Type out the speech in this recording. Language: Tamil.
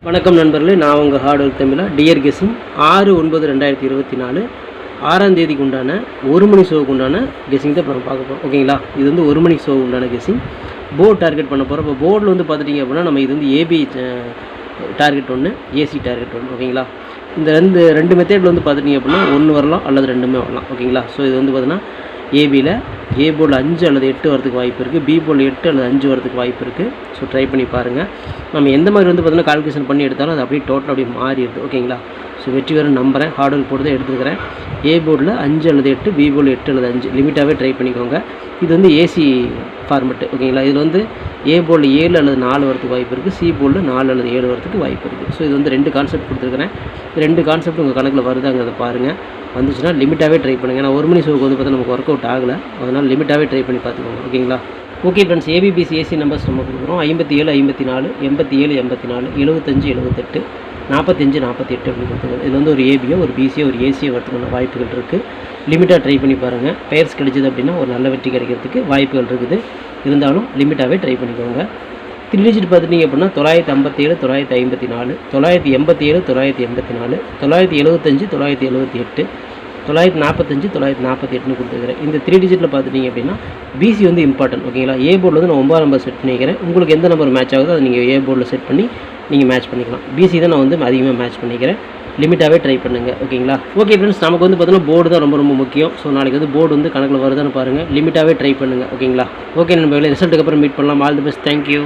வணக்கம் நண்பர்களே, நான் உங்கள் ஹார்ட் ஒர்க் தமிழா. டியர் கெஸ்ஸிங் 6/9/2024 6ஆம் தேதிக்கு உண்டான 1 மணி ஷோவுக்கு உண்டான கெஸ்ஸிங் தான் இப்போ நம்ம பார்க்க போகிறோம். ஓகேங்களா, இது வந்து 1 மணி ஷோவுக்கு உண்டான கெஸ்ஸிங். போர்டு டார்கெட் பண்ண போகிறோம். இப்போ போர்டில் வந்து பார்த்துட்டிங்க அப்படின்னா நம்ம இது வந்து ஏபி டார்கெட் ஒன்று, ஏசி டார்கெட் ஒன்று. ஓகேங்களா, இந்த ரெண்டு மெத்தேடில் வந்து பார்த்துட்டிங்க அப்படின்னா 1 வரலாம் அல்லது 2மே வரலாம். ஓகேங்களா, ஸோ இது வந்து பார்த்தீங்கன்னா ஏபியில் ஏ போர்டில் 5 அல்லது 8 வரதுக்கு வாய்ப்பு இருக்குது, பி போர்டில் 8 அல்லது 5 வரதுக்கு வாய்ப்பு இருக்குது. ஸோ ட்ரை பண்ணி பாருங்கள். நம்ம எந்த மாதிரி வந்து பார்த்தீங்கன்னா கால்குலேஷன் பண்ணி எடுத்தாலும் அது அப்படியே டோட்டல் அப்படியே மாறிடுது. ஓகேங்களா, ஸோ வெற்றி வேறு நம்புகிறேன். ஹார்ட் ஒர்க் போட்டு தான் எடுத்துக்கிறேன். ஏ போர்டில் 5 அல்லது 8, பி போர்டில் 8 அல்லது 5 லிமிட்டாகவே ட்ரை பண்ணிக்கோங்க. இது வந்து ஏசி ஃபார்மெட்டு. ஓகேங்களா, இதில் வந்து ஏ போர்டில் 7 அல்லது 4 வரதுக்கு வாய்ப்பு இருக்குது, சி போர்டில் 4 அல்லது 7 வரதுக்கு வாய்ப்பு இருக்குது. ஸோ இது வந்து 2 கான்செப்ட் கொடுத்துருக்குறேன். 2 கான்செப்ட் உங்கள் கணக்கில் வருதாங்கிறத பாருங்கள். வந்துச்சுன்னா லிமிட்டாகவே ட்ரை பண்ணுங்கள். ஏன்னா 1 மணி ஷோவுக்கு வந்து பார்த்தா நமக்கு ஒர்க் அவுட் ஆகலை, அதனால் லிமிட்டாகவே ட்ரை பண்ணி பார்த்துக்கோங்க. ஓகேங்களா, okay friends, ABBC AC numbers நம்ம கொடுக்குறோம். 57 54, 87 84, 75 78, 45 48 அப்படி கொடுத்துருக்கோம். இது வந்து ஒரு ஏபியோ ஒரு பிசியோ ஒரு ஏசியோ வரதுக்கான வாய்ப்புகள் இருக்குது. லிமிட்டாக ட்ரை பண்ணி பாருங்கள். பெயர்ஸ் கிடைச்சிது அப்படின்னா ஒரு நல்ல வெற்றி கிடைக்கிறதுக்கு வாய்ப்புகள் இருக்குது. இருந்தாலும் லிமிட்டாகவே ட்ரை பண்ணிக்கோங்க. 3 டிஜிட் பார்த்துட்டிங்க அப்படின்னா 957 954, 987 984, 975 978, 945 948ன்னு கொடுத்துருக்கிறேன். இந்த 3 டிஜிட்டில் பார்த்துட்டிங்க அப்படின்னா பிசி வந்து இம்பார்ட்டன்ட். ஓகேங்களா, ஏ போர்டில் வந்து நான் 9 நம்பர் செட் பண்ணிக்கிறேன். உங்களுக்கு எந்த நம்பர் மேட்ச் ஆகுதோ அதை நீங்கள் ஏ போர்டில் செட் பண்ணி நீங்கள் மேட்ச் பண்ணிக்கலாம். பிசி தான் நான் வந்து அதிகமாக மேட்ச் பண்ணிக்கிறேன். லிமிட்டாகவே ட்ரை பண்ணுங்கள். ஓகேங்களா, ஓகே ஃப்ரெண்ட்ஸ், நமக்கு வந்து பார்த்தீங்கன்னா போர்டு தான் ரொம்ப முக்கியம். ஸோ நாளைக்கு வந்து போர்டு வந்து கணக்கில் வருதான்னு பாருங்கள். லிமிட்டாகவே ட்ரை பண்ணுங்கள். ஓகேங்களா, ஓகே நண்பர்களே, ரிசல்ட்டுக்கு அப்புறம் மீட் பண்ணலாம். All the best. தேங்க்யூ.